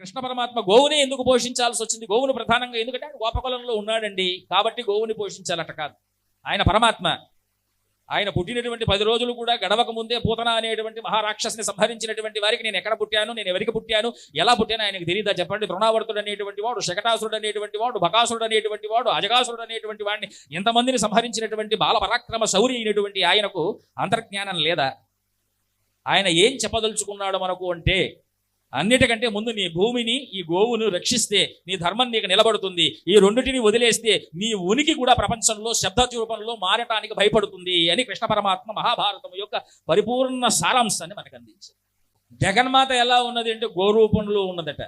కృష్ణ పరమాత్మ గోవునే ఎందుకు పోషించాల్సి వచ్చింది? గోవును ప్రధానంగా ఎందుకంటే ఆయన గోపకులంలో ఉన్నాడండి కాబట్టి గోవుని పోషించాలట కాదు. ఆయన పరమాత్మ. ఆయన పుట్టినటువంటి 10 రోజులు కూడా గడవక ముందే పూతన అనేటువంటి మహారాక్షసిని సంహరించినటువంటి వారికి నేను ఎక్కడ పుట్టాను, నేను ఎవరికి పుట్టాను, ఎలా పుట్టాను ఆయనకు తెలియదా చెప్పండి? తృణావర్తుడు అనేటువంటి వాడు, శకటాసురుడు అనేటువంటి వాడు, బకాసురుడు అనేటువంటి వాడు, అజగాసురుడు అనేటువంటి వాడిని ఎంతమందిని సంహరించినటువంటి బాల పరాక్రమ శౌరి అయినటువంటి ఆయనకు అంతర్జ్ఞానం లేదా? ఆయన ఏం చెప్పదలుచుకున్నాడు మనకు అంటే, అన్నిటికంటే ముందు నీ భూమిని, ఈ గోవును రక్షిస్తే నీ ధర్మం నీకు నిలబడుతుంది. ఈ రెండిటిని వదిలేస్తే నీ ఉనికి కూడా ప్రపంచంలో శబ్ద రూపంలో మారటానికి భయపడుతుంది అని కృష్ణ పరమాత్మ మహాభారతం యొక్క పరిపూర్ణ సారాంశాన్ని మనకు అందించారు. జగన్మాత ఎలా ఉన్నది అంటే గోరూపంలో ఉన్నదట.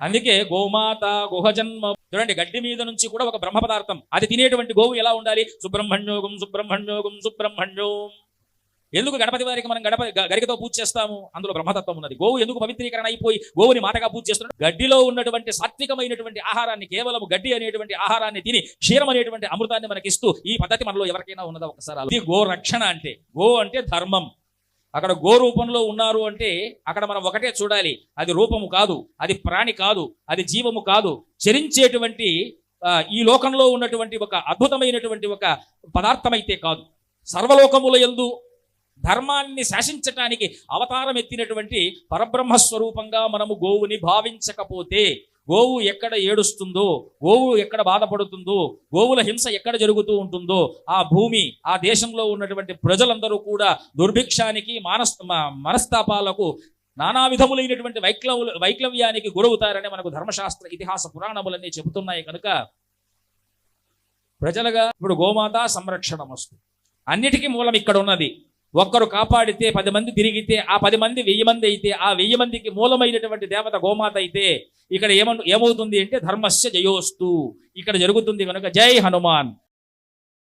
అందుకే గోమాత గుహజన్మ. చూడండి, గడ్డి మీద నుంచి కూడా ఒక బ్రహ్మ పదార్థం, అది తినేటువంటి గోవు ఎలా ఉండాలి? సుబ్రహ్మణ్యోగం సుబ్రహ్మణ్యోగం సుబ్రహ్మణ్యోం. ఎందుకు గణపతి వారికి మనం గరికతో పూజ చేస్తాము? అందులో బ్రహ్మతత్వం ఉన్నది. గోవు ఎందుకు పవిత్రీకరణ అయిపోయి గోవుని మాటగా పూజ చేస్తున్నాడు? గడ్డిలో ఉన్నటువంటి సాత్వికమైనటువంటి ఆహారాన్ని, కేవలం గడ్డి అనేటువంటి ఆహారాన్ని తిని క్షీరం అనేటువంటి అమృతాన్ని మనకి ఇస్తూ ఈ పద్ధతి మనలో ఎవరికైనా ఉన్నదా? ఒకసారి అది గో రక్షణ అంటే. గో అంటే ధర్మం. అక్కడ గో రూపంలో ఉన్నారు అంటే అక్కడ మనం ఒకటే చూడాలి, అది రూపము కాదు, అది ప్రాణి కాదు, అది జీవము కాదు, చరించేటువంటి ఈ లోకంలో ఉన్నటువంటి ఒక అద్భుతమైనటువంటి ఒక పదార్థమైతే కాదు. సర్వలోకముల యందు ధర్మాన్ని శాసించటానికి అవతారం ఎత్తినటువంటి పరబ్రహ్మస్వరూపంగా మనము గోవుని భావించకపోతే, గోవు ఎక్కడ ఏడుస్తుందో, గోవు ఎక్కడ బాధపడుతుందో, గోవుల హింస ఎక్కడ జరుగుతూ ఉంటుందో ఆ భూమి, ఆ దేశంలో ఉన్నటువంటి ప్రజలందరూ కూడా దుర్భిక్షానికి, మనస్తాపాలకు, నానా విధములైనటువంటి వైక్లవ్యానికి గురవుతారని మనకు ధర్మశాస్త్ర ఇతిహాస పురాణములన్నీ చెబుతున్నాయి. కనుక ప్రజలుగా ఇప్పుడు గోమాత సంరక్షణ మస్తు. అన్నిటికీ మూలం ఇక్కడ ఉన్నది. ఒక్కరు కాపాడితే 10 మంది తిరిగితే, ఆ 10 మంది 1000 మంది అయితే, ఆ 1000 మందికి మూలమైనటువంటి దేవత గోమాత అయితే ఇక్కడ ఏమవుతుంది అంటే ధర్మస్య జయోస్తు ఇక్కడ జరుగుతుంది. కనుక జై హనుమాన్.